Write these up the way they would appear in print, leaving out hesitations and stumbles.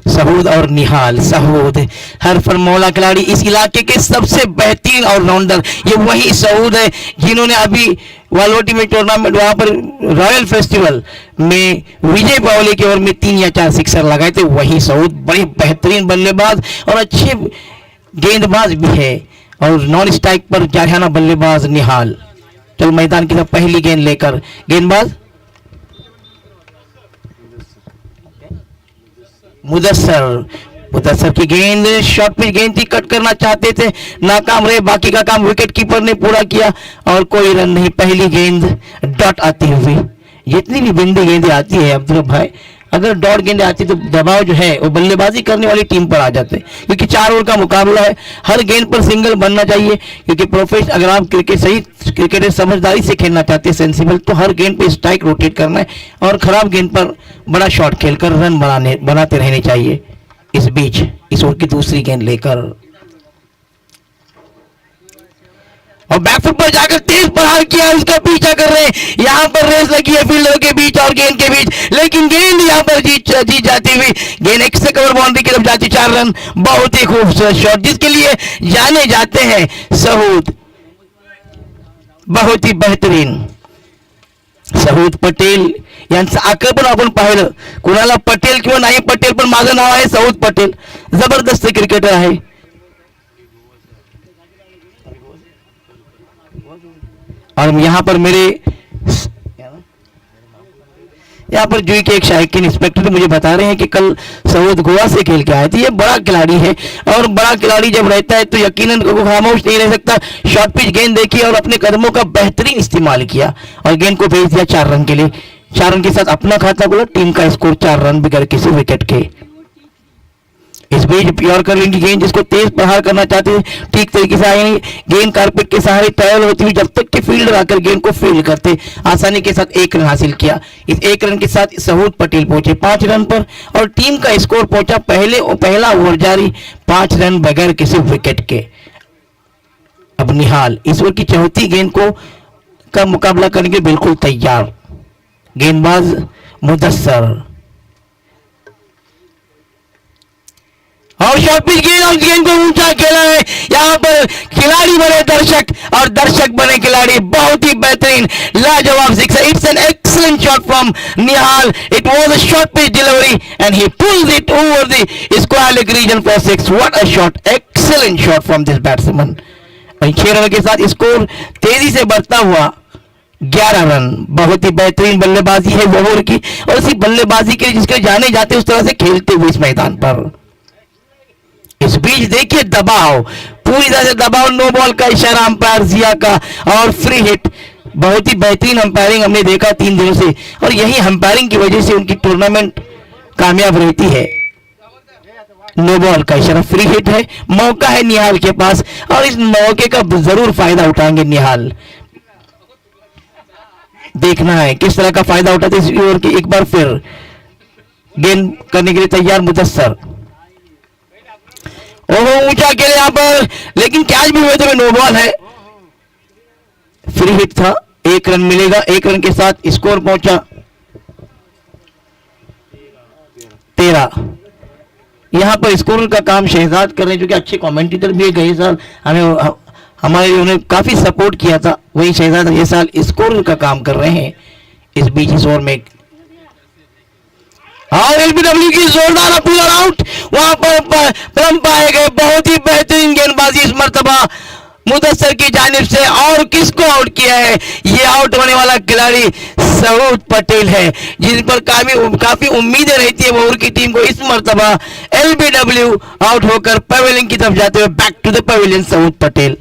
सहूद और निहाल। सहूद हर फरमौला खिलाड़ी, इस इलाके के सबसे बेहतरीन ऑलराउंडर ये वही सहूद है जिन्होंने अभी वालवटी में टूर्नामेंट वहां पर रॉयल फेस्टिवल में विजय पावले के ओवर में 3 या 4 सिक्सर लगाए थे। वही सहूद बड़े बेहतरीन बल्लेबाज और अच्छे गेंदबाज भी है। और नॉन स्ट्राइक पर जारहाना बल्लेबाज निहाल। चल मैदान की तरफ पहली गेंद लेकर गेंदबाज मुदस्सर की गेंद शॉर्ट पिच गेंद थी, कट करना चाहते थे, नाकाम रहे। बाकी का काम विकेट कीपर ने पूरा किया और कोई रन नहीं। पहली गेंद डॉट आती हुई। जितनी भी बिंदी गेंदें आती है अब्दुल भाई, अगर डॉट गेंदें आती तो दबाव जो है वो बल्लेबाजी करने वाली टीम पर आ जाते, क्योंकि 4 ओवर का मुकाबला है। हर गेंद पर सिंगल बनना चाहिए, क्योंकि प्रोफेशनल अगर आप क्रिकेट सही क्रिकेटर समझदारी से खेलना चाहते हैं सेंसिबल, तो हर गेंद पे स्ट्राइक रोटेट करना है और खराब गेंद पर बड़ा शॉट खेलकर रन बनाते रहने चाहिए। इस बीच इस ओवर की दूसरी गेंद लेकर और बैकफुट पर जाकर तेज प्रहार किया, उसका पीछा कर रहे हैं। यहाँ पर रेस लगी है फील्डर के बीच और गेंद के बीच, लेकिन गेंद यहाँ पर जीत जाती हुई गेंद एक से कवर बाउंड्री की तरफ जाती। 4 रन। बहुत ही खूबसूरत शॉट जिसके लिए जाने जाते हैं सहूद, बहुत ही बेहतरीन सहूद पटेल यांचं आक्रमण आपण पाहिलं। कुणाला पटेल किंवा नाही पटेल, पण माझं नाव आहे सहूद पटेल। जबरदस्त क्रिकेटर आहे। और यहाँ पर यहाँ पर जुई के एक शायकीन इंस्पेक्टर मुझे बता रहे हैं कि कल सहूद गोवा से खेल के आए थे। ये बड़ा खिलाड़ी है और बड़ा खिलाड़ी जब रहता है तो यकीनन वो खामोश नहीं रह सकता। शॉर्ट पिच गेंद देखी और अपने कदमों का बेहतरीन इस्तेमाल किया और गेंद को भेज दिया 4 रन के लिए। 4 रन के साथ अपना खाता खुला, टीम का स्कोर 4 रन बगैर किसी विकेट के। इस बीच यॉर्कर की गेंद जिसको तेज प्रहार करना चाहते थे, ठीक तरीके से आई। गेंद कारपेट के सहारे ट्रैवल होती हुई जब तक कि फील्डर आकर गेंद को फील्ड करते, आसानी के साथ 1 रन हासिल किया। इस 1 रन के साथ सहूद पटेल पहुंचे 5 रन पर और टीम का स्कोर पहुंचा पहला ओवर जारी 5 रन बगैर किसी विकेट के। अब निहाल इस ओवर की चौथी गेंद का मुकाबला करने के बिल्कुल तैयार। गेंदबाज मुदस्सर और शॉर्ट पिच गेंद और गेंद को ऊंचा खेला है। यहाँ पर खिलाड़ी बने दर्शक और दर्शक बने खिलाड़ी। बहुत ही बेहतरीन लाजवाब sixer. It's an excellent shot from Nihal. It was a short pitch delivery and he pulls it over the square leg region for 6। What a shot, excellent shot from this batsman. 6 run के साथ score तेजी से बढ़ता हुआ 11 run. बहुत ही बेहतरीन बल्लेबाजी है वो ओवर की और इसी बल्लेबाजी के जिसके जाने जाते उस तरह से खेलते हुए इस मैदान पर। इस बीच देखिए दबाव, पूरी तरह से दबाव। नो बॉल का इशारा अंपायर जिया का और फ्री हिट। बहुत ही बेहतरीन अंपायरिंग हमने देखा 3 दिनों से और यही अंपायरिंग की वजह से उनकी टूर्नामेंट कामयाब रहती है। नो बॉल का इशारा, फ्री हिट है, मौका है निहाल के पास और इस मौके का जरूर फायदा उठाएंगे निहाल। देखना है किस तरह का फायदा उठाते इस ओवर की। एक बार फिर गेंद करने के लिए तैयार मुदस्सर। ओहो ऊंचा खेले यहाँ पर, लेकिन कैच भी हुए थे। नो बॉल है, फ्री हिट था। 1 रन मिलेगा। 1 रन के साथ स्कोर पहुंचा 13। यहाँ पर स्कोर का काम शहजाद कर रहे हैं, जो कि अच्छे कमेंटेटर भी गए साल हमारे उन्हें काफी सपोर्ट किया था। वही शहजाद ये साल स्कोर का काम कर रहे हैं। इस बीच इस ओवर में और एलबीडब्ल्यू की जोरदार अपील आउट वहां पर प्लम पाए गए। बहुत ही बेहतरीन गेंदबाजी इस मर्तबा मुदस्सर की जानिब से। और किसको आउट किया है? ये आउट होने वाला खिलाड़ी सहूद पटेल है, जिस पर काफी उम्मीदें रहती है ओवर की टीम को। इस मर्तबा एलबीडब्ल्यू आउट होकर पवेलियन की तरफ जाते हुए back to the pavilion Sahood Patel.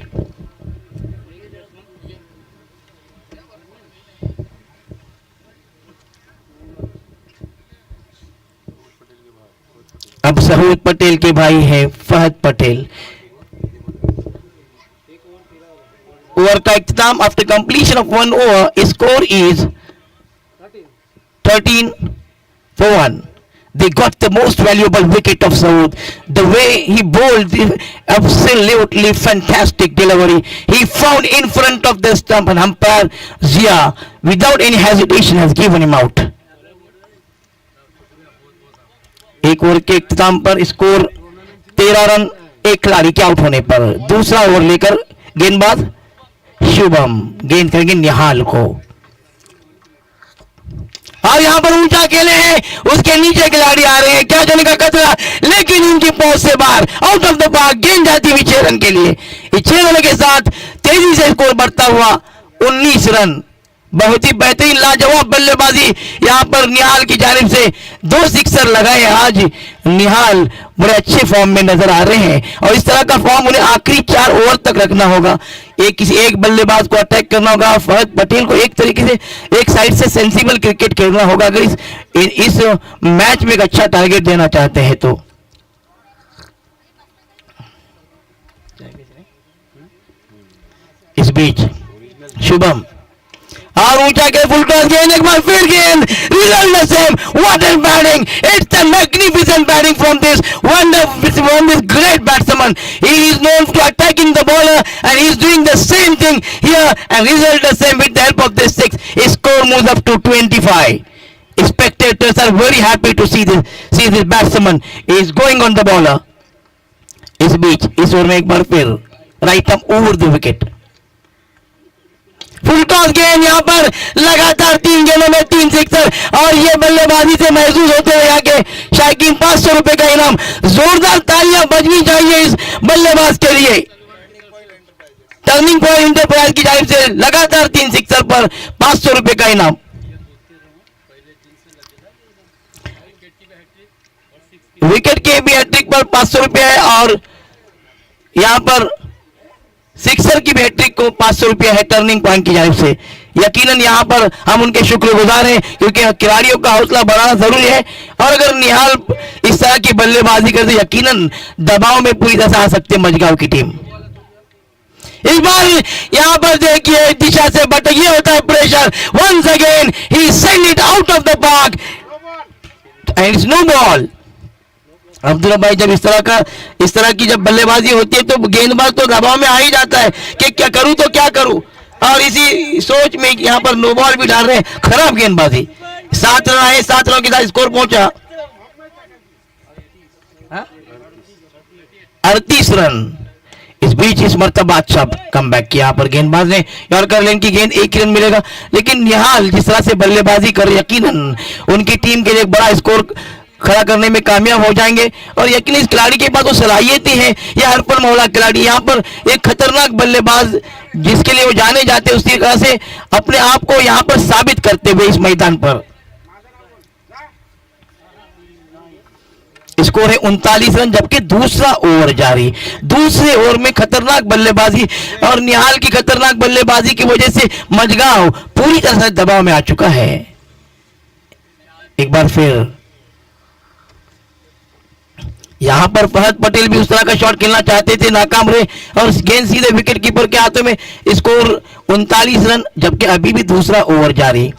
अब सहूद पटेल के भाई हैं फहद पटेल। ओवर का इख्तिताम after completion of 1 over score is 13 for 1। they got the most valuable wicket of Saud. The way he bowled, absolutely fantastic delivery. He found in front of the stump and umpire Zia, without any hesitation, has given him out. एक over के इख्तिताम पर score 13 run एक खिलाड़ी के out होने पर। दूसरा over लेकर गेंदबाज शुभम गेंद करेंगे निहाल को, और यहां पर ऊंचा खेले हैं, उसके नीचे खिलाड़ी आ रहे हैं, क्या जाने का खतरा, लेकिन उनकी पहुंच से बाहर, आउट ऑफ द पार्क। गेंद जाती हुई 6 रन के लिए। 6 रन के साथ तेजी से स्कोर बढ़ता हुआ 19 रन। बहुत ही बेहतरीन लाजवाब बल्लेबाजी यहां पर निहाल की जानिब से। 2 सिक्सर लगाए आज निहाल, बड़े अच्छे फॉर्म में नजर आ रहे हैं, और इस तरह का फॉर्म उन्हें आखिरी 4 ओवर तक रखना होगा। किसी एक बल्लेबाज को अटैक करना होगा। फहद पटेल को एक तरीके से एक साइड से सेंसिबल क्रिकेट खेलना होगा अगर इस मैच में एक अच्छा टारगेट देना चाहते हैं तो। इस बीच शुभम और ऊंचा के फुल टॉस गेंद, एक बार फिर गेंद, result the same. What an batting, it's a magnificent batting from this great batsman. He is known to attacking the bowler and he is doing the same thing here, and result the same with the help of this 6. His score moves up to 25. Spectators are very happy to see this batsman is going on the bowler. इस बीच इस over में एक बार फिर right arm over the wicket, full toss गेंद, यहां पर लगातार 3 गेंदों में 3 सिक्सर, और ये बल्लेबाजी से महसूस होते हुए आगे शायकीन 500 रुपए का इनाम। जोरदार तालियां बजनी चाहिए इस बल्लेबाज के लिए। टर्निंग पॉइंट इंटरप्राइज की जानिब से लगातार 3 सिक्सर पर 500 रुपए का इनाम। विकेट के भी हैट्रिक पर 500 रुपए है, और यहां पर सिक्सर की हैट्रिक को 500 रुपया है टर्निंग पॉइंट की जानिब से। यकीनन यहां पर हम उनके शुक्रगुजार हैं, क्योंकि खिलाड़ियों का हौसला बढ़ाना जरूरी है, और अगर निहाल इस तरह की बल्लेबाजी करते यकीनन दबाव में पूरी तरह से आ सकते मजगांव की टीम। इस बार यहां पर देखिए दिशा से बट ये होता है pressure. Once again he send it out of the park and it's no ball. Abdullah भाई, जब इस तरह की जब बल्लेबाजी होती है तो गेंदबाज तो दबाव में आ ही जाता है कि क्या करूं तो क्या करूं, और इसी सोच में यहां पर नो बॉल भी डाल रहे हैं। खराब गेंदबाजी। 7 रन आए, 7 रनों के साथ स्कोर पहुंचा 38 रन। इस बीच इस मर्तबा अच्छा कम बैक किया पर गेंदबाज ने, यॉर्कर लेन की गेंद 1 रन मिलेगा, लेकिन निहाल जिस तरह से बल्लेबाजी कर यकीनन उनकी टीम के लिए एक बड़ा स्कोर खड़ा करने में कामयाब हो जाएंगे, और यकीन इस खिलाड़ी के पास वो सलाहियतें हैं। ये हरफन मौला खिलाड़ी यहाँ पर एक खतरनाक बल्लेबाज जिसके लिए वो जाने जाते हैं, उसी तरह से अपने आप को यहाँ पर साबित करते हुए इस मैदान पर। स्कोर है 39 रन, जबकि दूसरा ओवर जारी। दूसरे ओवर में खतरनाक बल्लेबाजी और निहाल की खतरनाक बल्लेबाजी की वजह से मजगांव पूरी तरह से दबाव में आ चुका है। एक बार फिर यहां पर फहद पटेल भी उस तरह का शॉट खेलना चाहते थे, नाकाम रहे, और गेंद सीधे विकेट कीपर के हाथों में। स्कोर 39 रन, जबकि अभी भी दूसरा ओवर जारी।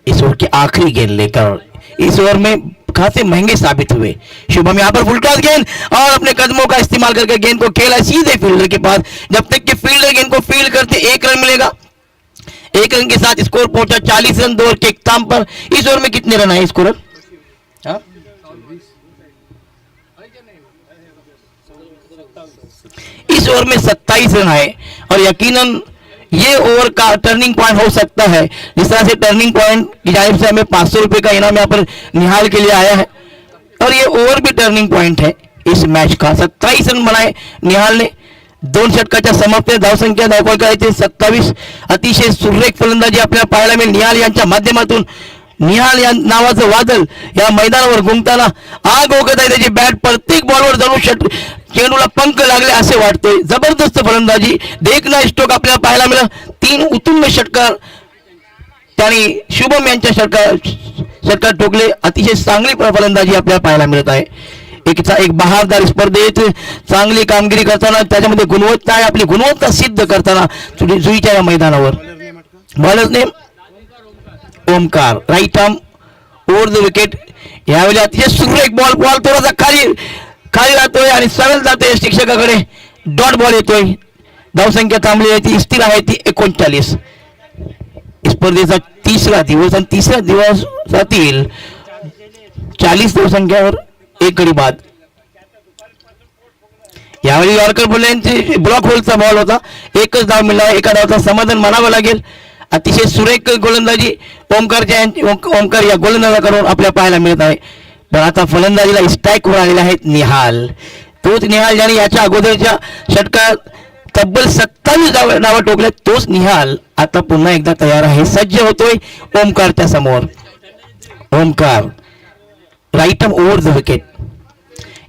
इस ओवर की आखिरी गेंद लेकर इस ओवर में खासे महंगे साबित हुए शुभम। यहां पर फुल टॉस गेंद और अपने कदमों का इस्तेमाल करके गेंद को खेला सीधे फील्डर के पास। जब तक कि फील्डर गेंद को फील्ड करते 1 रन मिलेगा। 1 रन के साथ स्कोर पहुंचा 40 रन 2 ओवर के इख्तिताम पर। इस ओवर में कितने रन आए स्कोर? इस ओवर में 27 रन आए, और यकीनन ये ओवर का टर्निंग पॉइंट हो सकता है। जिस तरह से टर्निंग पॉइंट की जानिब से हमें 500 रुपए का इनाम यहाँ पर निहाल के लिए आया है, और ये ओवर भी टर्निंग पॉइंट है इस मैच का। 27 रन बनाए निहाल ने, 2 षटकाच्या समाप्ती, धाव संख्या धावफलक 27। अतिशय सुरेख फलंदाजी आपल्याला पाहायला मिळेल निहाल यांच्या माध्यमातून। निहाल या नावाचं वादळ या मैदानावर घुमताना आग ओकत आहे त्याची बॅट। प्रत्येक बॉलवर जणू चेंडूला पंख लागले असे वाटते। जबरदस्त फलंदाजी, देखना स्ट्रोक आपल्याला पाहायला मिळाला। 3 उत्तुंग षटकार त्यांनी शुभम यांच्या षटकार ठोकले। अतिशय चांगली फलंदाजी आपल्याला पाहायला मिळत आहे। एक बहारदार स्पर्धेत चांगली कामगिरी करताना, त्याच्यामध्ये गुणवत्ता आहे, आपली गुणवत्ता सिद्ध करताना जुईच्या या मैदानावर. Bowler name Omkar, right arm over the wicket. यावेळी अतिशय सुरेख बॉल थोडासा खाली जातोय आणि सरळ जातोय शिक्षकाकडे. डॉट बॉल येतोय. धावसंख्या थांबली आहे, ती स्थिर आहे, ती 39. स्पर्धेचा तिसरा दिवस आणि तिसऱ्या दिवसातील 40 धावसंख्यावर एक गडी बाद. यावेळी यॉर्कर बोलण्याची ब्लॉक होलचा बॉल होता. एकच धाव मिळाला. एका धावाचा समाधान मानावं लागेल. अतिशय सुरेख गोलंदाजी ओमकार या गोलंदाजाकडून आपल्या पाहायला मिळत आहे. पण आता फलंदाजीला स्ट्राईक वर आलेला आहे निहाल. तोच निहाल ज्याने याच्या अगोदरच्या षटकात तब्बल 27 डावा टोकल्या. तोच निहाल आता पुन्हा एकदा तयार आहे, सज्ज होतोय ओमकारच्या समोर. Omkar right arm over the wicket.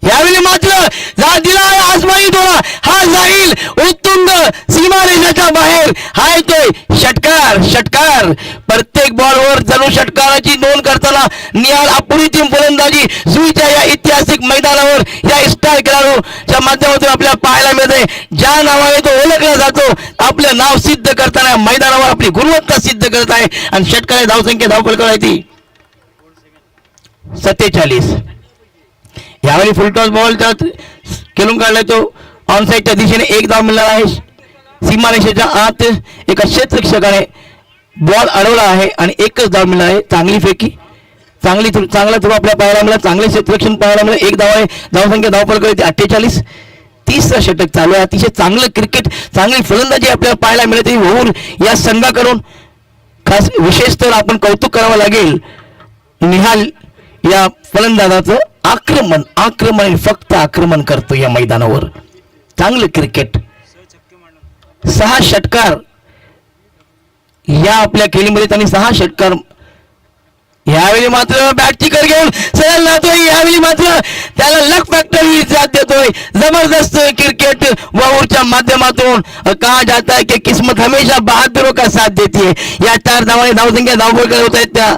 यावेळी मात्र दिला आजमाई डोळा, हा जाईल उत्तुंग सीमारेषेच्या बाहेर. हा येतोय षटकार. प्रत्येक बॉलवर जणू षटकाराची नोंद करताना निहाल अप्रतिम फलंदाजी जुईच्या या ऐतिहासिक मैदानावर या स्टार खेळाडूच्या माध्यमातून आपल्याला पाहायला मिळते. ज्या नावाने तो ओळखला जातो, आपलं नाव सिद्ध करताना मैदानावर आपली गुणवत्ता सिद्ध करत आहे. आणि षटकार धावसंख्या धावफलक आहे ती 47. यावेळी फुलटॉस बॉल खेळून काढलाय तो ऑनसाईडच्या दिशेने. एक धाव मिळाला आहे. सीमारेषेच्या आत एका क्षेत्ररक्षकाने बॉल अडवला आहे आणि एकच धाव मिळाला आहे. चांगली फेकी, चांगला थ्रो आपल्याला पाहायला मिळाला. चांगले क्षेत्ररक्षण पाहायला मिळालं. एक धाव आहे. धावसंख्या धावफलक आहे 48. तिसरा षटक चालू आहे. अतिशय चांगलं क्रिकेट, चांगली फलंदाजी आपल्याला पाहायला मिळते होऊन या संघाकडून. खास विशेषतः आपण कौतुक करावं लागेल निहाल या फलंदाजाचं. आक्रमण फक्त आक्रमण करतो या मैदानावर. चांगलं क्रिकेट. 6 षटकार या आपल्या खेळीमध्ये त्यांनी 6 षटकार. यावेळी मात्र बॅटची कर घेऊन सरळ जातोय. यावेळी मात्र त्याला लक फॅक्टरी साथ देतोय. जबरदस्त क्रिकेट वाहूरच्या माध्यमातून. कहा जाता है कि किस्मत हमेशा बहादुरों का साथ देती है. या 4 धावांनी धावसंख्या धावफलक होत आहेत त्या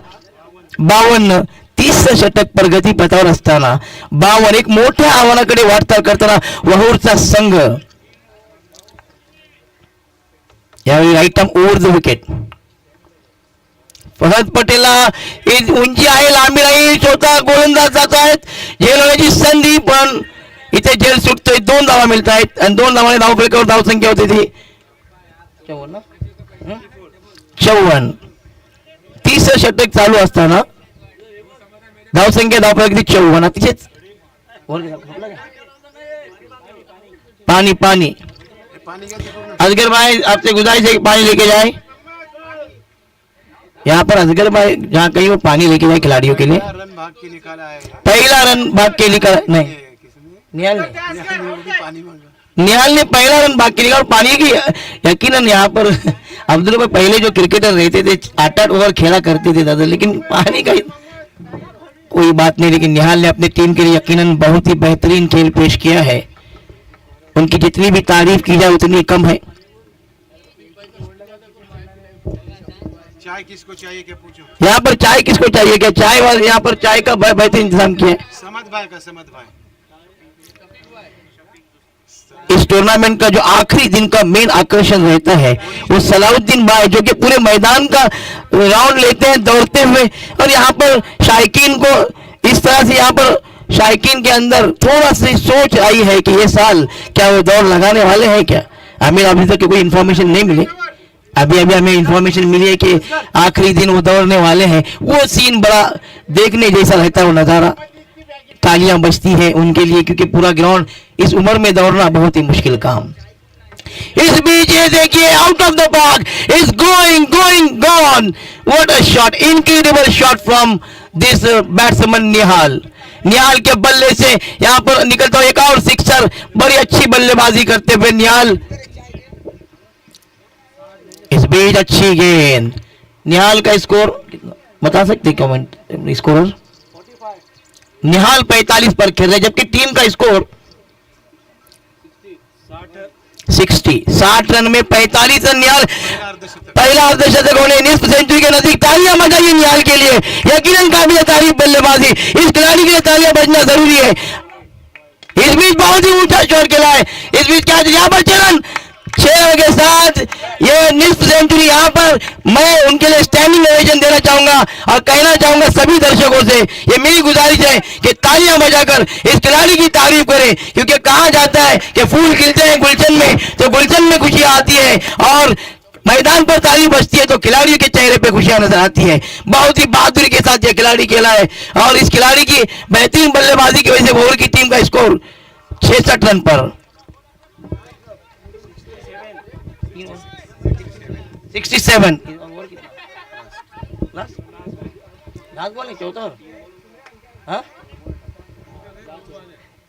52. 30 षटक प्रगती पथावर असताना 52 एक मोठ्या आव्हानाकडे वाटचाल करताना वाहूरचा संघ. यावेळी right arm over the wicket. Fahad पटेलला उंची आहे, लांबी नाही. छोटा गोलंदाज जात आहेत. झेल होण्याची संधी, पण इथे झेल सुटतोय. 2 धावा मिळत आहेत आणि 2 धावाने धावफलकावर धावसंख्या होती ती 54. 30 षटक चालू असताना धावसंख्या धावफलक 54. अतिशय पानी असगर भाई आपसे गुजारिश है पानी लेके जाए. यहाँ पर असगर भाई जहाँ कहीं वो पानी लेके जाए खिलाड़ियों के लिए. पहला रन भाग के निकाला नहीं, निहाल ने पहला रन भाग के निकाला. पानी की यकीनन यहाँ पर अब्दुल भाई पहले जो क्रिकेटर रहते थे 8-8 ओवर खेला करते थे दादा, लेकिन पानी का कोई बात नहीं. लेकिन निहाल ने अपने टीम के लिए यकीनन बहुत ही बेहतरीन खेल पेश किया है. उनकी जितनी भी तारीफ की जाए उतनी कम है. चाय किसको चाहिए क्या पूछो. यहाँ पर चाय किसको चाहिए क्या. चाय वाले यहाँ पर चाय का बेहतरीन इंतजाम किया है. समद भाई का समद भाई. इस टूर्नामेंट का जो आखिरी दिन का मेन आकर्षण रहता है वो सलाउद्दीन भाई, जो कि पूरे मैदान का राउंड लेते हैं दौड़ते हुए. और यहाँ पर शायकीन को इस तरह से यहाँ पर शायकीन के अंदर थोड़ा सी सोच आई है कि ये साल क्या वो दौड़ लगाने वाले हैं क्या. हमें अभी तक कोई इन्फॉर्मेशन नहीं मिली. अभी हमें इन्फॉर्मेशन मिली है कि आखिरी दिन वो दौड़ने वाले हैं. वो सीन बड़ा देखने जैसा रहता है, वो नज़ारा. तालियां बजती है उनके लिए, क्योंकि पूरा ग्राउंड इस उम्र में दौड़ना बहुत ही मुश्किल काम. इस बीच ये देखिए out of the park is going gone. What a shot, incredible shot from this batsman Nihal के बल्ले से यहाँ पर निकलता हुआ एक और सिक्सर. बड़ी अच्छी बल्लेबाजी करते हुए निहाल. इस बीच अच्छी गेंद. निहाल का स्कोर बता सकते कमेंट स्कोर. निहाल 45 पर खेल रहे, जबकि टीम का स्कोर 60 रन में 45 रन. निहाल पहला अर्धशतक होने निस्फ सेंचुरी के नजदीक. तालियां बजाइए निहाल के लिए. यकीनन काबिल तारीफ बल्लेबाजी. इस खिलाड़ी के लिए तालियां बजना जरूरी है. इस बीच बहुत ही ऊंचा शॉट खेला है, इस बीच क्या यहाँ पर चलन 6 रन के साथ ये निस्फ सेंचुरी। यहाँ पर मैं उनके लिए स्टैंडिंग ओवेशन देना चाहूंगा और कहना चाहूंगा सभी दर्शकों से, ये मेरी गुजारिश है कि तालियां बजाकर इस खिलाड़ी की तारीफ करें, क्योंकि कहा जाता है कि फूल खिलते हैं गुलशन में तो गुलशन में खुशी आती है, और मैदान पर ताली बजती है तो खिलाड़ियों के चेहरे पे खुशियां नजर आती है। बहुत ही बहादुरी के साथ ये खिलाड़ी खेला है और इस खिलाड़ी की बेहतरीन बल्लेबाजी की वजह से वोर की टीम का स्कोर 66 रन पर 67।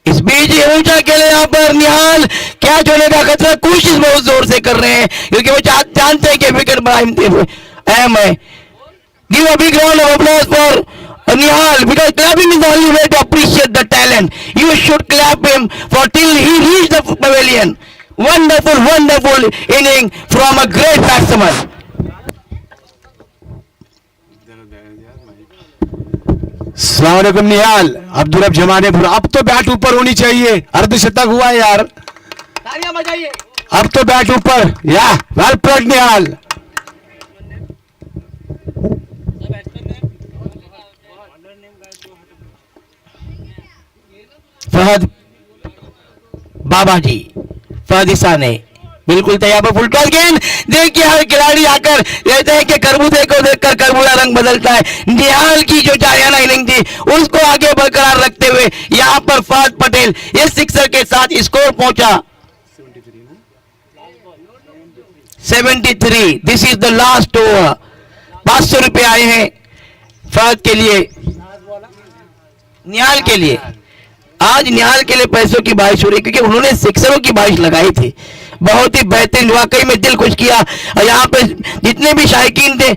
इस बीच ऊंचा खेले यहाँ पर निहाल, क्या होने का खतरा, कोशिश बहुत जोर से कर रहे हैं क्योंकि वो जानते हैं कि विकेट बड़ा अहम है। Give a big round of applause for Nihal, because clapping is the only way to appreciate the talent. You should clap him for till he reached the pavilion. Wonderful, wonderful inning from a great batsman. अस्सलामुअलैकुम निहाल, अब्दुल रब जमानेपुर। अब तो bat ऊपर होनी चाहिए, अर्धशतक हुआ है यार, तालियां बजाइए। अब तो बैट ऊपर। या वेल प्लेड निहाल। फहद बाबाजी, फहद ईसा ने बिल्कुल तैयार पर फुल टॉस गेंद। देखिए हर खिलाड़ी आकर कहते हैं कि खरबूजे को देखकर खरबूजा रंग बदलता है। निहाल की जो जारियाना इनिंग थी उसको आगे बरकरार रखते हुए यहां पर फहद पटेल इस सिक्सर के साथ स्कोर पहुंचा 73। This is the last over. 500 रुपए आए हैं फहद के लिए, निहाल के लिए। आज निहाल के लिए पैसों की बारिश हो रही क्योंकि उन्होंने सिक्सरों की बारिश लगाई थी, बहुत ही बेहतरीन, वाकई में दिल खुश किया। और यहाँ पे जितने भी शायकीन थे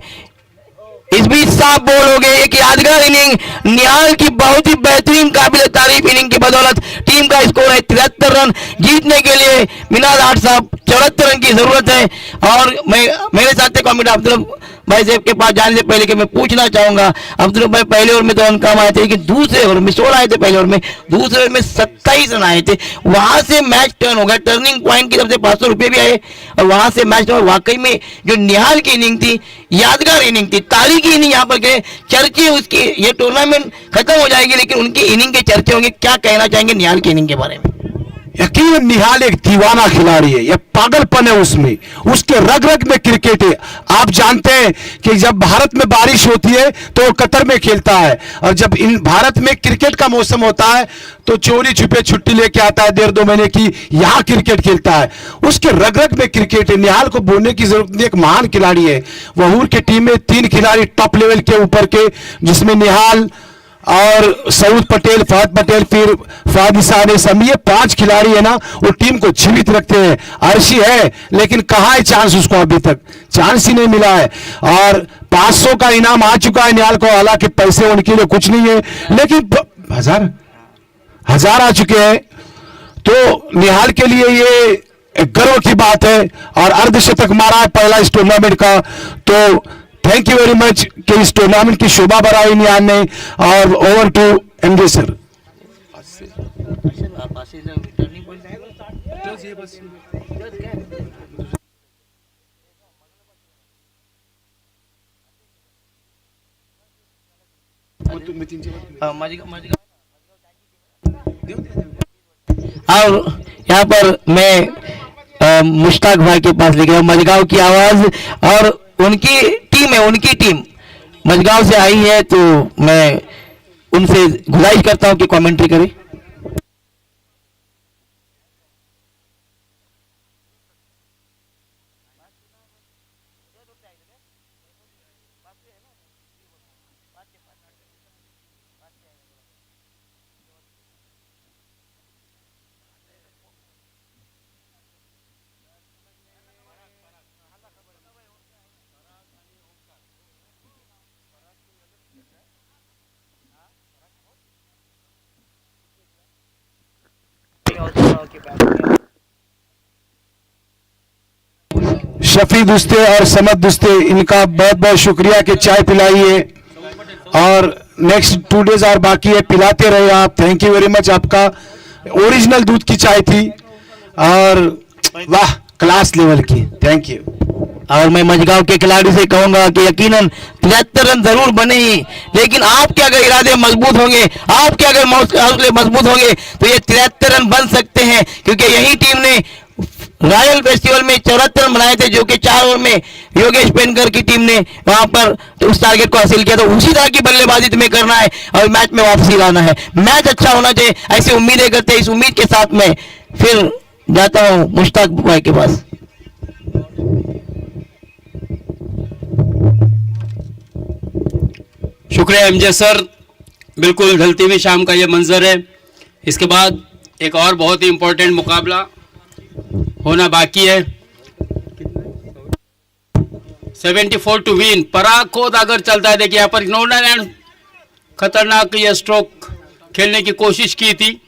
इस बीच साफ बोल हो गए। एक यादगार इनिंग निहाल की, बहुत ही बेहतरीन काबिल तारीफ इनिंग की बदौलत टीम का स्कोर है 73 रन। जीतने के लिए मिनाज आठ साहब 74 रन की जरूरत है। और मैं मेरे साथ कमेंट अब्दुल भाई साहब के पास जाने से पहले कि मैं पूछना चाहूंगा, अब्दुल भाई पहले ओवर में तो रन कम आए थे लेकिन दूसरे ओवर में 16 आए थे, पहले ओवर में, दूसरे ओवर में 27 रन आए थे। वहां से मैच टर्न हो गया, टर्निंग पॉइंट की तरफ से 500 रुपए भी आए और वहां से मैच टर्न। वाकई में जो निहाल की इनिंग थी यादगार इनिंग थी, तारीखी इनिंग यहाँ पर गए। चर्चे उसकी, ये टूर्नामेंट खत्म हो जाएगी लेकिन उनकी इनिंग के चर्चे होंगे। क्या कहना चाहेंगे निहाल की इनिंग के बारे में? यकीनन निहाल एक दीवाना खिलाड़ी है, यह पागलपन है उसमें, उसके रग रग में क्रिकेट है। आप जानते हैं कि जब भारत में बारिश होती है तो वो कतर में खेलता है, और जब इन भारत में क्रिकेट का मौसम होता है तो चोरी छुपे छुट्टी लेके आता है 1.5-2 महीने की, यहाँ क्रिकेट खेलता है। उसके रग रग में क्रिकेट है। निहाल को बोलने की जरूरत नहीं, एक महान खिलाड़ी है। वहूर की टीम में 3 खिलाड़ी टॉप लेवल के ऊपर के, जिसमें निहाल और सऊद पटेल, फहद पटेल, फिर फहद ईसा ने, सब ये 5 खिलाड़ी है ना, वो टीम को जीवित रखते हैं। अर्शी है लेकिन कहाँ है चांस, उसको अभी तक चांस ही नहीं मिला है। और 500 का इनाम आ चुका है निहाल को, हालांकि पैसे उनके लिए कुछ नहीं है लेकिन हजार आ चुके हैं। तो निहाल के लिए ये गर्व की बात है और अर्धशतक मारा है पहला इस टूर्नामेंट का। तो थैंक यू वेरी मच कि इस टूर्नामेंट की शोभा बढ़ाई निहाल ने। और ओवर टू एमजे सर। और यहाँ पर मैं मुश्ताक भाई के पास लेके मजगांव की आवाज, और उनकी टीम है, उनकी टीम मजगांव से आई है, तो मैं उनसे गुजारिश करता हूं कि कमेंट्री करें। शफी दुस्ते और समद दुस्ते, इनका बहुत बहुत शुक्रिया कि चाय पिलाई है, और नेक्स्ट 2 डेज और बाकी है, पिलाते रहे आप। थैंक यू वेरी मच आपका। ओरिजिनल दूध की चाय थी और वाह क्लास लेवल की। Thank you. और मैं मजगांव के खिलाड़ी से कहूंगा कि यकीनन 73 रन जरूर बने ही, लेकिन आपके अगर इरादे मजबूत होंगे, आपके अगर हौसले मजबूत होंगे तो ये 73 रन बन सकते हैं, क्योंकि यही टीम ने रॉयल फेस्टिवल में 74 रन बनाए थे, जो कि 4 ओवर में योगेश पेनकर की टीम ने वहां पर उस टारगेट को हासिल किया। तो उसी तरह की बल्लेबाजी तुम्हें करना है और मैच में वापसी लाना है, मैच अच्छा होना चाहिए, ऐसी उम्मीदें करते हैं। इस उम्मीद के साथ मैं फिर जाता हूं मुश्ताक भाई के पास। शुक्रिया एमजे सर, बिल्कुल ढलती हुई शाम का ये मंजर है। इसके बाद एक और बहुत ही इंपॉर्टेंट मुकाबला होना बाकी है। 74 टू विन। पराग खोद अगर चलता है, देखिए यहाँ पर नोनालैंड खतरनाक ये स्ट्रोक खेलने की कोशिश की थी,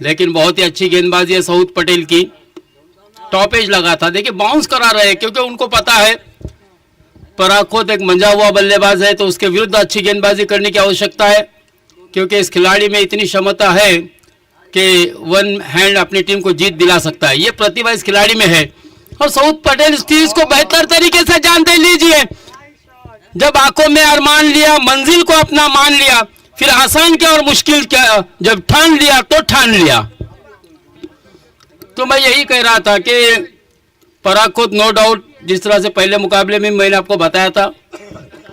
लेकिन बहुत ही अच्छी गेंदबाजी है सऊद पटेल की। टॉप एज लगा था, देखिए बाउंस करा रहे हैं क्योंकि उनको पता है पराग खोद एक मंजा हुआ बल्लेबाज है, तो उसके विरुद्ध अच्छी गेंदबाजी करने की आवश्यकता है, क्योंकि इस खिलाड़ी में इतनी क्षमता है कि वन हैंड अपनी टीम को जीत दिला सकता है। ये प्रतिभा इस खिलाड़ी में है और सऊद पटेल इस चीज को बेहतर तरीके से जानते। लीजिए, जब आंखों में अरमान लिया, मंजिल को अपना मान लिया, फिर आसान क्या और मुश्किल क्या, जब ठान लिया तो ठान लिया। तो मैं यही कह रहा था कि पराग खोद नो डाउट, जिस तरह से पहले मुकाबले में मैंने आपको बताया था,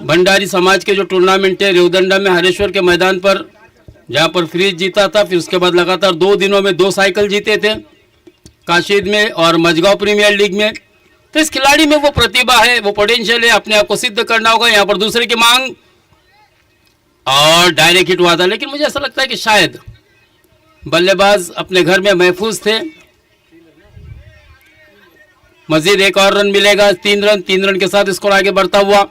भंडारी समाज के जो टूर्नामेंट है रेवदंडा में हरेश्वर के मैदान पर, जहां पर फ्रीज जीता था, फिर उसके बाद लगातार 2 दिनों में 2 साइकिल जीते थे, काशीद में और मजगांव प्रीमियर लीग में। तो इस खिलाड़ी में वो प्रतिभा है, वो पोटेंशियल है, अपने आप को सिद्ध करना होगा। यहाँ पर दूसरे की मांग और डायरेक्ट हिट हुआ था, लेकिन मुझे ऐसा लगता है कि शायद बल्लेबाज अपने घर में महफूज थे। मजीद एक और रन मिलेगा, 3 रन के साथ स्कोर आगे बढ़ता हुआ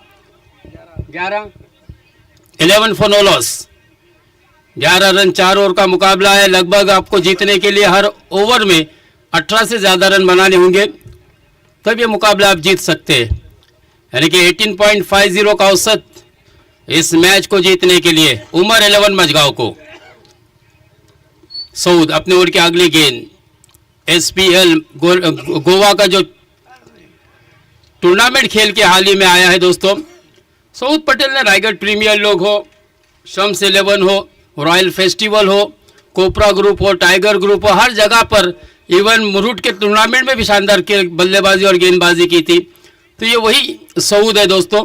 11 for no loss. 11 run 4 over का मुकाबला है। लगभग आपको जीतने के लिए हर ओवर में 18 से ज्यादा रन बनाने होंगे, तब ये मुकाबला आप जीत सकते हैं। यानी कि 18.50 का औसत इस मैच को जीतने के लिए। उमर 11 मजगांव को। सऊद अपने ओवर की अगली गेंद। SPL गोवा का जो टूर्नामेंट खेल के हाल ही में आया है दोस्तों, सऊद पटेल ने रायगढ़ प्रीमियर लीग हो, शम्स 11 हो, रॉयल फेस्टिवल हो, कोपरा ग्रुप हो, टाइगर ग्रुप हो, हर जगह पर, इवन मुरुट के टूर्नामेंट में भी शानदार के बल्लेबाजी और गेंदबाजी की थी। तो ये वही सऊद है दोस्तों,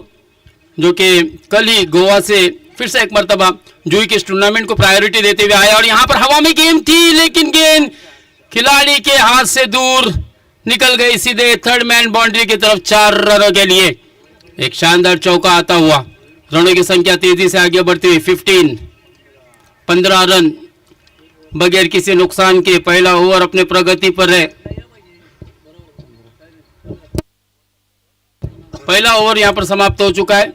जो कि कल ही गोवा से फिर से एक मरतबा जूही के इस टूर्नामेंट को प्रायोरिटी देते हुए आया। और यहाँ पर हवा में गेंद थी, लेकिन गेंद खिलाड़ी के हाथ से दूर निकल गई, सीधे थर्ड मैन बाउंड्री की तरफ। 4 रनों के लिए एक शानदार चौका आता हुआ। रनों की संख्या तेजी से आगे बढ़ती हुई 15 रन बगैर किसी नुकसान के। पहला ओवर अपने प्रगति पर है। पहला ओवर यहां पर समाप्त हो चुका है।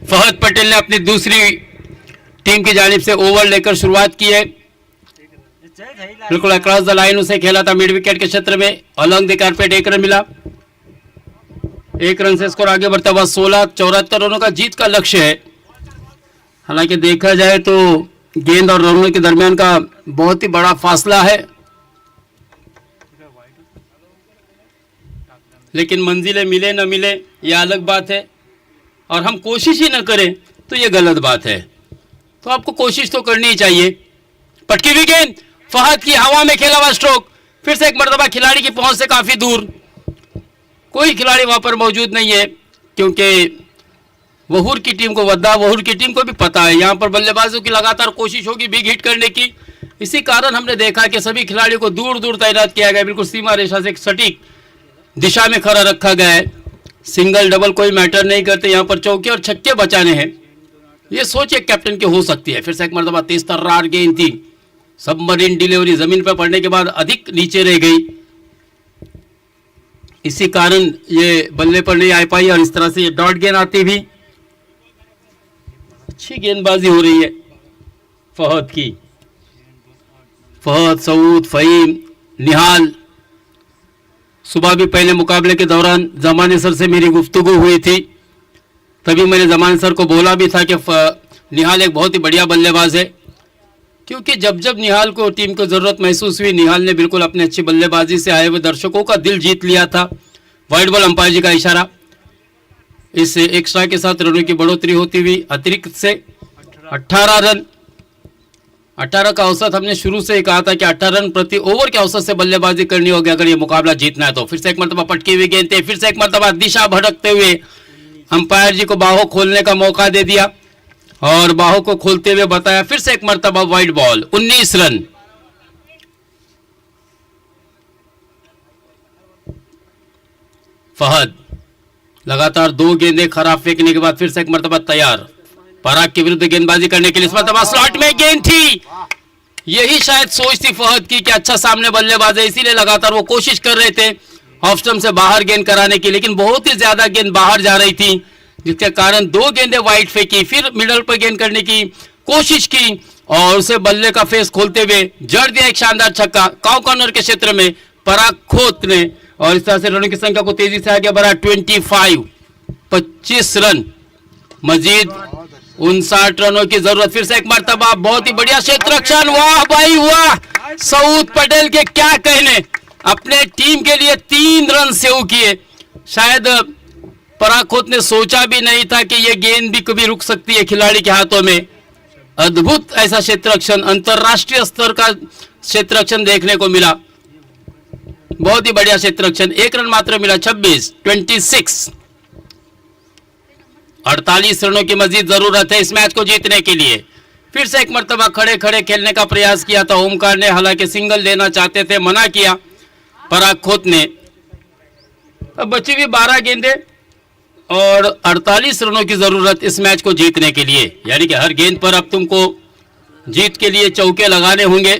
फहद पटेल ने अपनी दूसरी टीम की जानिब से ओवर लेकर शुरुआत की है। बिल्कुल अक्रॉस द लाइन उसे खेला था मिड विकेट के क्षेत्र में। अलॉन्ग द कारपेट 1 रन मिला। 1 रन से स्कोर आगे बढ़ता हुआ 74 रनों का जीत का लक्ष्य है। हालांकि देखा जाए तो गेंद और रनों के दरमियान का बहुत ही बड़ा फासला है, लेकिन मंजिलें मिले न मिले यह अलग बात है, और हम कोशिश ही न करें तो ये गलत बात है। तो आपको कोशिश तो करनी ही चाहिए। पटकी हुई गेंद, फहद की हवा में खेला हुआ स्ट्रोक, फिर से एक मरतबा खिलाड़ी की पहुंच से काफी दूर। कोई खिलाड़ी वहां पर मौजूद नहीं है, क्योंकि वहूर की टीम को, वद्दा वहूर की टीम को भी पता है यहां पर बल्लेबाजों की लगातार कोशिश होगी बिग हिट करने की। इसी कारण हमने देखा कि सभी खिलाड़ियों को दूर दूर तैनात किया गया, बिल्कुल सीमा रेखा से एक सटीक दिशा में खड़ा रखा गया है। सिंगल डबल कोई मैटर नहीं करते, यहाँ पर चौके और छक्के बचाने हैं। ये सोच एक कैप्टन की हो सकती है। फिर से एक मरतबा तेज तर्रार गेंद थी, सबमरीन डिलीवरी जमीन पर पड़ने के बाद अधिक नीचे रह गई, इसी कारण ये बल्ले पर नहीं आ पाई और इस तरह से ये डॉट गेंद आती भी। अच्छी गेंदबाजी हो रही है फहद की। फहद, सऊद, फहीम, निहाल, सुबह भी पहले मुकाबले के दौरान जमाने सर से मेरी गुफ्तगू हुई थी, तभी मैंने जमाने सर को बोला भी था कि निहाल एक बहुत ही बढ़िया बल्लेबाज है, क्योंकि जब जब निहाल को टीम को ज़रूरत महसूस हुई, निहाल ने बिल्कुल अपनी अच्छी बल्लेबाजी से आए हुए दर्शकों का दिल जीत लिया था। वाइड बॉल, अंपायर जी का इशारा। इस एक्स्ट्रा के साथ रनों की बढ़ोतरी होती हुई अतिरिक्त से 18 रन। 18 का औसत हमने शुरू से ही कहा था कि 18 रन प्रति ओवर के औसत से बल्लेबाजी करनी होगी अगर ये मुकाबला जीतना है तो। फिर से एक मरतबा पटकी हुई गेंद थे, फिर से एक मरतबा दिशा भटकते हुए अंपायर जी को बाहों खोलने का मौका दे दिया और बाहों को खोलते हुए बताया फिर से एक मरतबा वाइड बॉल। 19 रन। फहद लगातार 2 गेंदें खराब फेंकने के बाद फिर से एक मरतबा तैयार पराग के विरुद्ध गेंदबाजी करने के लिए। इस मरतबा स्लॉट में गेंद थी। यही शायद सोच थी फहद की कि अच्छा सामने बल्लेबाज है, इसीलिए लगातार वो कोशिश कर रहे थे ऑफ स्टंप से बाहर गेंद कराने की, लेकिन बहुत ही ज्यादा गेंद बाहर जा रही थी, जिसके कारण 2 गेंदें वाइड फेंकी। फिर मिडल पर गेंद करने की कोशिश की और उसे बल्ले का फेस खोलते हुए जड़ दिया एक शानदार छक्का काउ कॉर्नर के क्षेत्र में पराग खोत ने, और इस तरह से रनों की संख्या को तेजी से आगे बढ़ा। 25 रन, मजीद 59 रनों की जरूरत। फिर से एक मरतबा बहुत ही बढ़िया क्षेत्र रक्षण। वाह भाई वाह, सऊद पटेल के क्या कहने, अपने टीम के लिए 3 रन सेव किए। शायद पराग खोत ने सोचा भी नहीं था कि यह गेंद भी कभी रुक सकती है खिलाड़ी के हाथों में। अद्भुत ऐसा क्षेत्र रक्षण, अंतरराष्ट्रीय स्तर का क्षेत्र रक्षण देखने को मिला। बहुत ही बढ़िया क्षेत्र रक्षण। 1 रन मात्र मिला। 26 48 रनों की मजीद जरूरत है इस मैच को जीतने के लिए। फिर से एक मरतबा खड़े खड़े खेलने का प्रयास किया था ओमकार ने, हालांकि सिंगल लेना चाहते थे, मना किया पराग खोत ने। अब बची हुई 12 गेंदें और 48 रनों की जरूरत इस मैच को जीतने के लिए, यानी कि हर गेंद पर अब तुमको जीत के लिए चौके लगाने होंगे,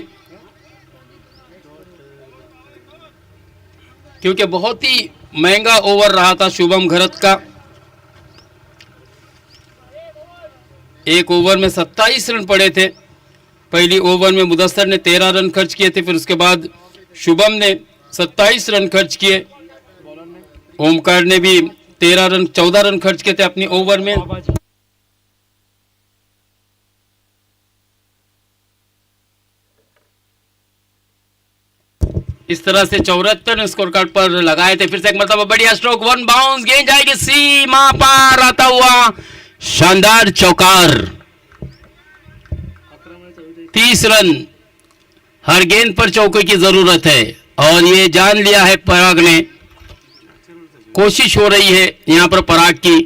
क्योंकि बहुत ही महंगा ओवर रहा था शुभम घरत का। 1 ओवर में 27 रन पड़े थे। पहली ओवर में मुदस्सर ने 13 रन खर्च किए थे, फिर उसके बाद शुभम ने 27 रन खर्च किए, ओमकार ने भी 14 रन खर्च किए थे अपनी ओवर में। इस तरह से 74 स्कोर कार्ड पर लगाए थे। फिर से एक मतलब बढ़िया स्ट्रोक, 1 बाउंस, गेंद जाएगी सीमा पार, आता हुआ शानदार चौकार। 30 रन, हर गेंद पर चौके की जरूरत है और ये जान लिया है पराग ने। कोशिश हो रही है यहां पर पराग की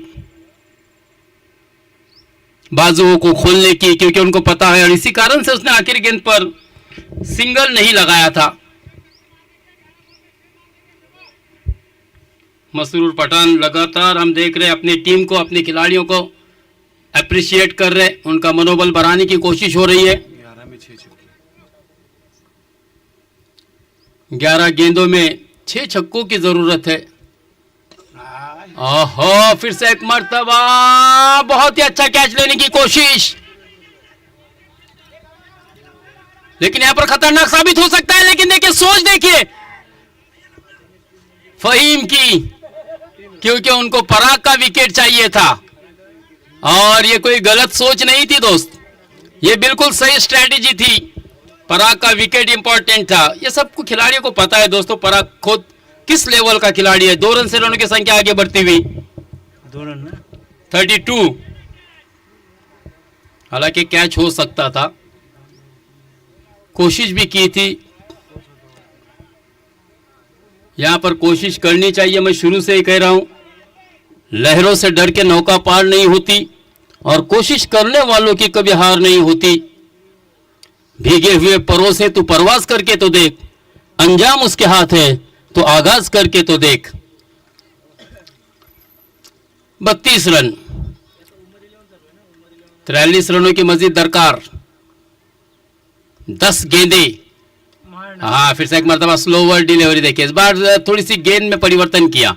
बाजुओं को खोलने की, क्योंकि उनको पता है, और इसी कारण से उसने आखिरी गेंद पर सिंगल नहीं लगाया था। मसरूर पठान लगातार हम देख रहे हैं अपनी टीम को, अपने खिलाड़ियों को अप्रिशिएट कर रहे, उनका मनोबल बढ़ाने की कोशिश हो रही है। 11 गेंदों में 6 छक्कों की जरूरत है। ओहो, फिर से एक मर्तबा बहुत ही अच्छा कैच लेने की कोशिश, लेकिन यहां पर खतरनाक साबित हो सकता है। लेकिन देखिए, सोच देखिए फहीम की, क्योंकि उनको पराग का विकेट चाहिए था और ये कोई गलत सोच नहीं थी दोस्त, ये बिल्कुल सही स्ट्रेटेजी थी। पराग का विकेट इंपॉर्टेंट था, ये सबको खिलाड़ियों को पता है दोस्तों, पराग खुद किस लेवल का खिलाड़ी है। 2 रन से रनों की संख्या आगे बढ़ती हुई 32। हालांकि कैच हो सकता था, कोशिश भी की थी, यहां पर कोशिश करनी चाहिए। मैं शुरू से ही कह रहा हूं, लहरों से डर के नौका पार नहीं होती और कोशिश करने वालों की कभी हार नहीं होती। भीगे हुए परों से तू परवास करके तो देख, अंजाम उसके हाथ है तो आगाज करके तो देख। 32 रन, 43 रनों की मजीद दरकार, 10 गेंदे। हाँ, फिर से एक मरतबा स्लोवर डिलीवरी देखिए, इस बार थोड़ी सी गेंद में परिवर्तन किया,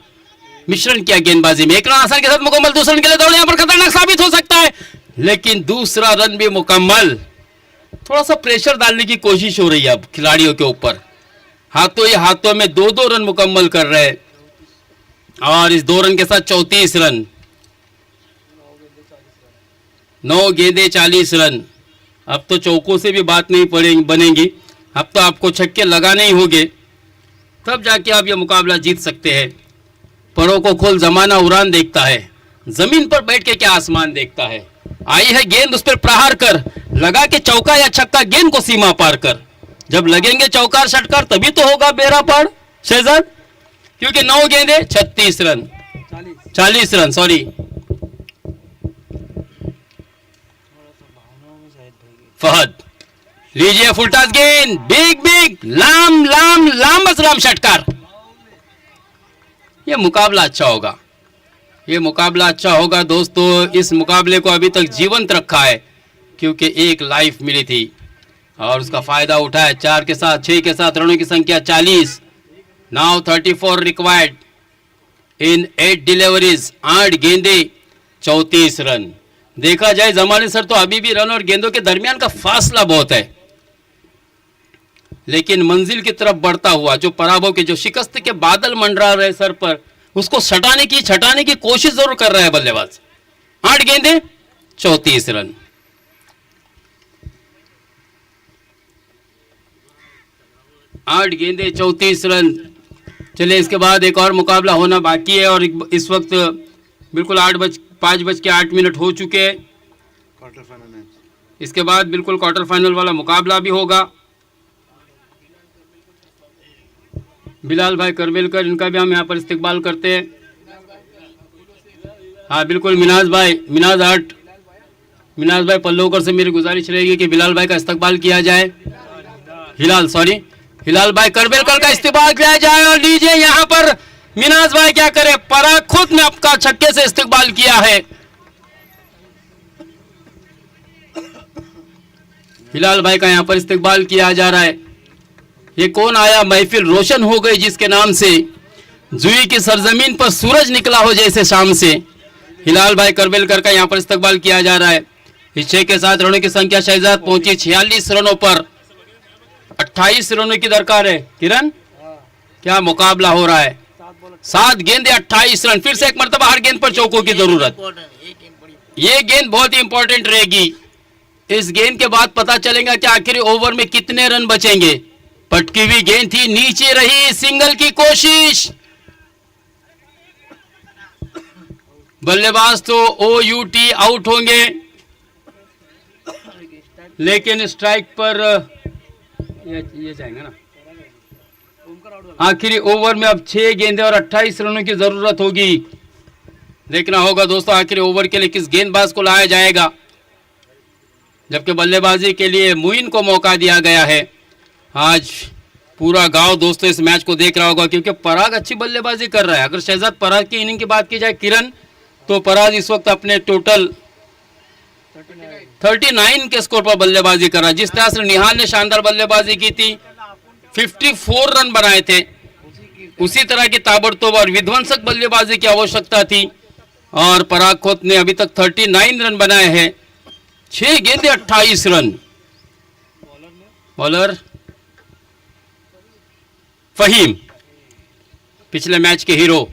मिश्रण किया गेंदबाजी में। एक रन आसान के साथ मुकम्मल, दूसरे रन के लिए दौड़ यहाँ पर खतरनाक साबित हो सकता है, लेकिन दूसरा रन भी मुकम्मल। थोड़ा सा प्रेशर डालने की कोशिश हो रही है अब खिलाड़ियों के ऊपर, हाथों ही हाथों में 2-2 रन मुकम्मल कर रहे हैं, और इस 2 रन के साथ 34 रन, 9 गेंदे 40 रन। अब तो चौकों से भी बात नहीं बनेगी, अब तो आपको छक्के लगाने ही होंगे, तब जाके आप ये मुकाबला जीत सकते हैं। परों को खोल जमाना उड़ान देखता है, जमीन पर बैठ के क्या आसमान देखता है। आई है गेंद, उस पर प्रहार कर, लगा के चौका या छक्का, गेंद को सीमा पार कर। जब लगेंगे चौकार षटकार तभी तो होगा बेड़ा पार शहजाद, क्योंकि 9 गेंदे 36 रन, 40 रन सॉरी। फहद लीजिए फुल टॉस गेंद, बिग लाम षटकार। ये मुकाबला अच्छा होगा, ये मुकाबला अच्छा होगा दोस्तों। इस मुकाबले को अभी तक जीवंत रखा है क्योंकि एक लाइफ मिली थी और उसका फायदा उठाया। 4 के साथ 6 के साथ रनों की संख्या 40। नाउ 34 रिक्वायर्ड इन 8 डिलीवरीज, 8 गेंदे 34 रन। देखा जाए जमाने सर तो अभी भी रन और गेंदों के दरमियान का फासला बहुत है, लेकिन मंजिल की तरफ बढ़ता हुआ जो पराभव के, जो शिकस्त के बादल मंडरा रहे सर पर, उसको छटाने की कोशिश जरूर कर रहा है बल्लेबाज। 8 गेंदे 34 रन। आठ गेंदे 34 रन। चलिए इसके बाद एक और मुकाबला होना बाकी है और इस वक्त बिल्कुल 5:08 हो चुके हैं। क्वार्टर फाइनल मैच, इसके बाद बिल्कुल क्वार्टर फाइनल वाला मुकाबला भी होगा। बिलाल भाई करवेलकर, इनका भी हम यहाँ पर इस्तेकबाल करते हैं। हाँ बिल्कुल, मिनाज भाई पल्लवकर से मेरी गुजारिश रहेगी कि बिलाल भाई का इस्तेकबाल किया जाए। हिलाल भाई करवेलकर का इस्तेकबाल किया जाए। और लीजिए यहाँ पर मिनाज भाई क्या करे, पराग खुद ने आपका छक्के से इस्तेकबाल किया है। हिलाल भाई का यहाँ पर इस्तेकबाल किया जा रहा है। ये कौन आया, महफिल रोशन हो गई जिसके नाम से, जुई की सरजमीन पर सूरज निकला हो जैसे शाम से। हिलाल भाई करवेलकर का यहाँ पर इस्तेकबाल किया जा रहा है। इस 6 के साथ रनों की संख्या शहजाद पहुंची 46 रनों पर। 28 रनों की दरकार है। किरण, क्या मुकाबला हो रहा है। 7 गेंदे 28 रन। फिर से एक मरतबा हर गेंद पर चौकों की जरूरत। ये गेंद बहुत ही इंपॉर्टेंट रहेगी। इस गेंद के बाद पता चलेगा कि आखिरी ओवर में कितने रन बचेंगे। पटकी हुई गेंद थी, नीचे रही, सिंगल की कोशिश। बल्लेबाज तो OUT आउट होंगे, लेकिन स्ट्राइक पर ये जाएंगे ना। आखिरी ओवर में अब 6 गेंदे और 28 रनों की जरूरत होगी। देखना होगा दोस्तों आखिरी ओवर के लिए किस गेंदबाज को लाया जाएगा, जबकि बल्लेबाजी के लिए मुइन को मौका दिया गया है। आज पूरा गांव दोस्तों इस मैच को देख रहा होगा क्योंकि पराग अच्छी बल्लेबाजी कर रहा है। अगर शहजाद पराग की इनिंग की बात की जाए किरण, तो पराग इस वक्त अपने टोटल 39 के स्कोर पर बल्लेबाजी कर रहा है। जिस तरह से निहाल ने शानदार बल्लेबाजी की थी, 54 रन बनाए थे, उसी तरह की ताबड़तोड़ और विध्वंसक बल्लेबाजी की आवश्यकता थी और पराग खोत ने अभी तक 39 रन बनाए हैं। 6 गेंदे 28 रन। बॉलर फहीम, पिछले मैच के हीरो,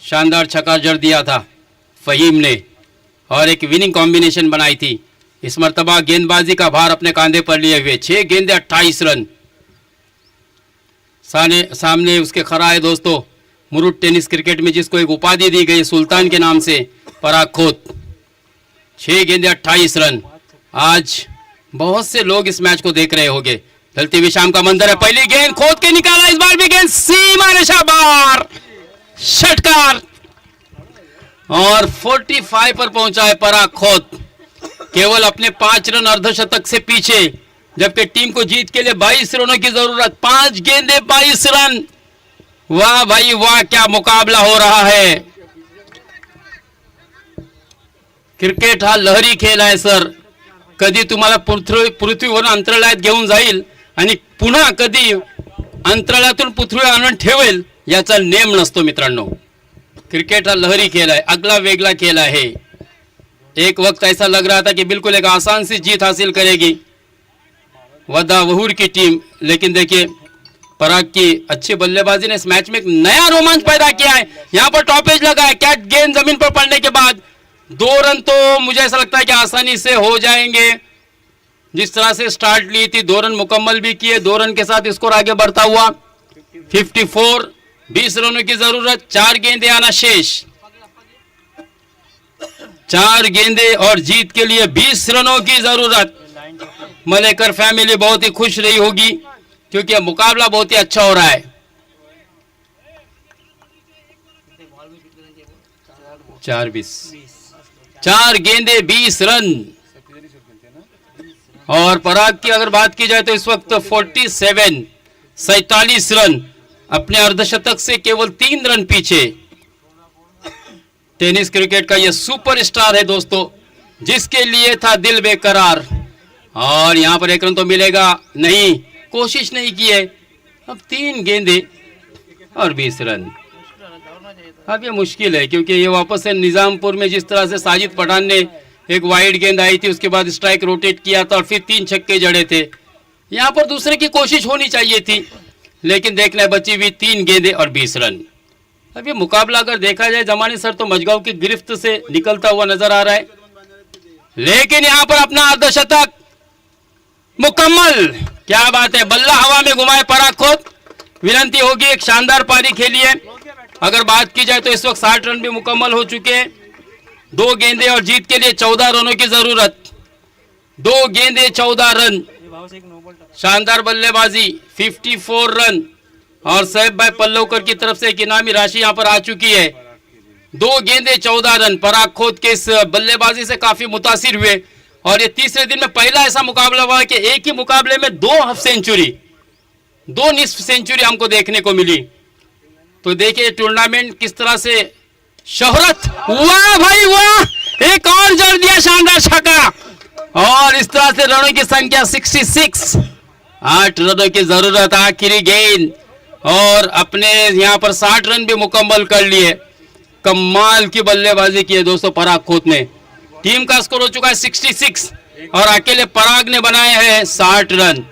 शानदार छक्का जड़ दिया था फहीम ने और एक विनिंग कॉम्बिनेशन बनाई थी। इस मर्तबा गेंदबाजी का भार अपने कांधे पर लिए हुए 6 गेंदे 28 रन। सामने उसके खड़ा है दोस्तों मुरुड टेनिस क्रिकेट में जिसको एक उपाधि दी गई सुल्तान के नाम से, पराग खोत। 6 गेंदे 28 रन। आज बहुत से लोग इस मैच को देख रहे होंगे। ढलती हुई शाम का मंजर है। पहली गेंद खोद के निकाला, इस बार भी गेंद सीमा रेखा बार, षटकार और 45 पर पहुंचा है पराग खोत, केवल अपने 5 रन अर्धशतक से पीछे, जबकि टीम को जीत के लिए 22 रनों की जरूरत। 5 गेंदे 22 रन। वाह भाई वाह, क्या मुकाबला हो रहा है। क्रिकेट हा लहरी खेळ आहे सर. कधी तुम्हाला पृथ्वीवरून अंतराळात घेऊन जाईल आणि पुन्हा कधी अंतराळातून पृथ्वीवर आणून ठेवेल याचा नेम नसतो मित्रांनो. क्रिकेट हा लहरी खेल है, अगला वेगला खेल है. एक वक्त ऐसा लग रहा था कि बिल्कुल एक आसान सी जीत हासिल करेगी वदा वहूर की टीम, लेकिन देखिए पराग की अच्छी बल्लेबाजी ने इस मैच में एक नया रोमांच पैदा किया है. यहाँ पर टॉपेज लगा है, कैच गेंद जमीन पर पड़ने के बाद 2 रन तो मुझे ऐसा लगता है कि आसानी से हो जाएंगे. जिस तरह से स्टार्ट ली थी 2 रन मुकम्मल भी किए. 2 रन के साथ स्कोर आगे बढ़ता हुआ 54. 20 रनों की जरूरत, 4 गेंदे आना शेष. 4 गेंदे और जीत के लिए 20 रनों की जरूरत. मलेकर फैमिली बहुत ही खुश रही होगी क्योंकि यह मुकाबला बहुत ही अच्छा हो रहा है. 4 गेंदे 20 रन. और पराग की अगर बात की जाए तो इस वक्त 47 रन, अपने अर्धशतक से केवल 3 रन पीछे. टेनिस क्रिकेट का यह सुपरस्टार है दोस्तों, जिसके लिए था दिल बेकरार. और यहां पर 1 रन तो मिलेगा नहीं, कोशिश नहीं की है. अब 3 गेंदे और 20 रन. अब ये मुश्किल है क्योंकि ये वापस से निजामपुर में जिस तरह से साजिद पठान ने एक वाइड गेंद आई थी, उसके बाद स्ट्राइक रोटेट किया था और फिर 3 छक्के जड़े थे. यहां पर दूसरे की कोशिश होनी चाहिए थी, लेकिन देखना बची हुई 3 गेंदे और 20 रन. अब ये मुकाबला अगर देखा जाए जमानी सर तो मजगांव की गिरफ्त से निकलता हुआ नजर आ रहा है. लेकिन यहां पर अपना अर्धशतक मुकम्मल, क्या बात है, बल्ला हवा में घुमाए पराग खोत. विनंती होगी, एक शानदार पारी खेली है. अगर बात की जाए तो इस वक्त 60 रन भी मुकम्मल हो चुके हैं. 2 गेंदे और जीत के लिए 14 रनों की जरूरत. 2 गेंदे 14 रन. शानदार बल्लेबाजी, 54 रन. और साहेब भाई पल्लवकर की तरफ से एक इनामी राशि यहां पर आ चुकी है. 2 गेंदे 14 रन. पराग खोत के इस बल्लेबाजी से काफी मुतासिर हुए. और ये तीसरे दिन में पहला ऐसा मुकाबला हुआ कि एक ही मुकाबले में 2 हाफ सेंचुरी, 2 निस्फ सेंचुरी हमको देखने को मिली. तो देखिए टूर्नामेंट किस तरह से शोहरत, वाह भाई वाह, एक और जोड़ दिया शानदार छक्का. और इस तरह से रनों की संख्या 66. 8 रनों की जरूरत, आखिरी गेंद. और अपने यहां पर 60 रन भी मुकम्मल कर लिए. कमाल की बल्लेबाजी की है दोस्तों पराग खोत ने. टीम का स्कोर हो चुका है 66 और अकेले पराग ने बनाए हैं 60 रन.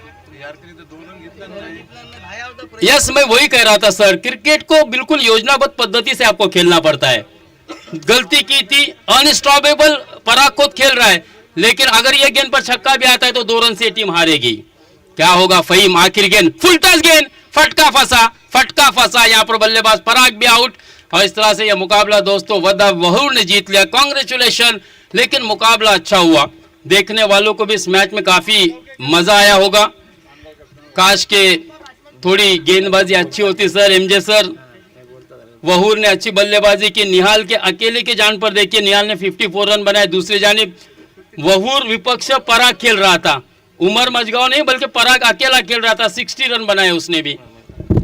यस, मैं वही कह रहा था सर, क्रिकेट को बिल्कुल योजनाबद्ध पद्धति से आपको खेलना पड़ता है. गलती की थी, अनस्टॉपेबल पराग खोत खेल रहा है, लेकिन अगर यह गेंद पर छक्का भी आता है तो 2 रन से टीम हारेगी. क्या होगा फहीम, आखिर गेंद फुल टच गेंद, फटका फंसा. यहाँ पर बल्लेबाज पराग भी आउट. और इस तरह से यह मुकाबला दोस्तों वदा वहूर ने जीत लिया. कांग्रेचुलेशन. लेकिन मुकाबला अच्छा हुआ, देखने वालों को भी इस मैच में काफी मजा आया होगा. काश के थोड़ी गेंदबाजी अच्छी होती सर. एमजे सर, वहूर ने अच्छी बल्लेबाजी की. निहाल के अकेले के जान पर देखिए, निहाल ने 54 रन बनाए. दूसरी जानिब वहूर विपक्ष पराग खेल रहा था. उमर मजगांव नहीं बल्कि पराग अकेला खेल रहा था. 60 रन बनाए उसने भी.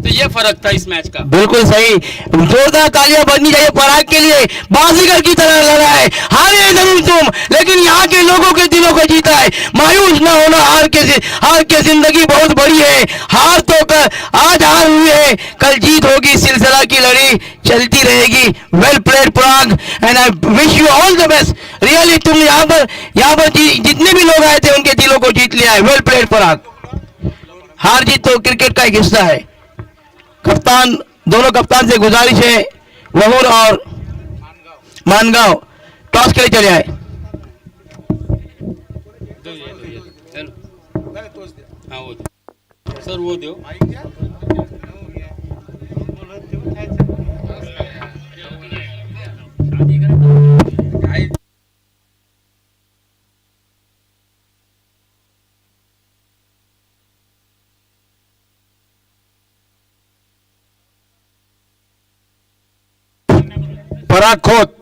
तो ये फर्क था इस मैच का. बिल्कुल सही, जोरदार तालियां बजनी चाहिए पराग के लिए. बाजीगर की तरह लड़ा है. हारे जरूर तुम, लेकिन यहाँ के लोगों के दिलों को जीता है. मायूस ना होना, हार के जिंदगी बहुत बड़ी है. हार तो आज हार हुई है, कल जीत होगी. सिलसिला की लड़ी चलती रहेगी. Well played Parag, and I wish you all the best. Really तुम यहाँ पर जितने भी लोग आए थे उनके दिलों को जीत लिया है. वेल प्लेड पराग. हार जीत तो क्रिकेट का एक हिस्सा है. कप्तान, दोनों कप्तान से गुजारिश है, वहूर और मानगांव टॉस के लिए चले आए. हाँ वो सर वो दो. पराग खोत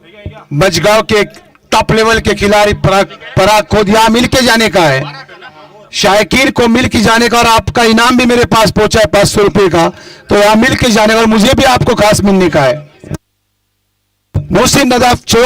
मजगांव के टॉप लेवल के खिलाड़ी पराग खोत यहाँ मिल के जाने का है. शायकीन को मिल के जाने का, और आपका इनाम भी मेरे पास पहुंचा है 500 रुपए का. तो यहाँ मिल के जाने का, और मुझे भी आपको खास मिलने का है. मोहसिन नदाफ चौक